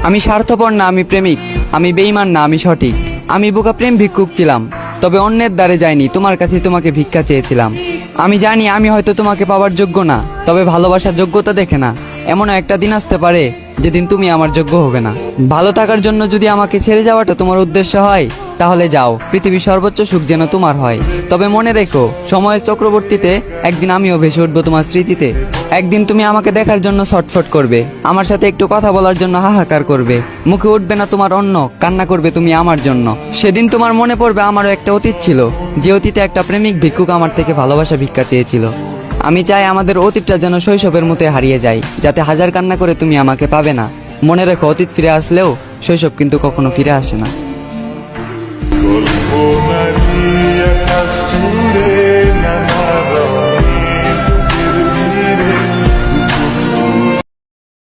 আমি স্বার্থপর না, আমি প্রেমিক। আমি বেঈমান না, আমি সঠিক। আমি বোকা প্রেম ভিক্ষুক ছিলাম, তবে অন্যের দ্বারে যাইনি, তোমার কাছে তোমাকে ভিক্ষা চেয়েছিলাম। আমি জানি আমি হয়তো তোমাকে পাওয়ার যোগ্য না, তবে ভালোবাসার যোগ্যতা দেখে না। এমনও একটা দিন আসতে পারে যেদিন তুমি আমার যোগ্য হবে না। ভালো থাকার জন্য যদি আমাকে ছেড়ে যাওয়াটা তোমার উদ্দেশ্য হয়, তাহলে যাও, পৃথিবীর সর্বোচ্চ সুখ যেন তোমার হয়। তবে মনে রেখো, সময়ের চক্রবর্তীতে একদিন আমিও ভেসে উঠবো তোমার স্মৃতিতে। একদিন তুমি আমাকে দেখার জন্য ছটফট করবে, আমার সাথে একটু কথা বলার জন্য হাহাকার করবে। মুখে উঠবে না তোমার অন্ন, কান্না করবে তুমি আমার জন্য। সেদিন তোমার মনে পড়বে আমারও একটা অতীত ছিল, যে অতীতে একটা প্রেমিক ভিক্ষুক আমার থেকে ভালোবাসা ভিক্ষা চেয়েছিল। আমি চাই আমাদের অতীতটা যেন শৈশবের মতো হারিয়ে যায়, যাতে হাজার কান্না করে তুমি আমাকে পাবে না। মনে রেখো, অতীত ফিরে আসলেও শৈশব কিন্তু কখনো ফিরে আসে না। গল্প নারী আকাশ জুড়ে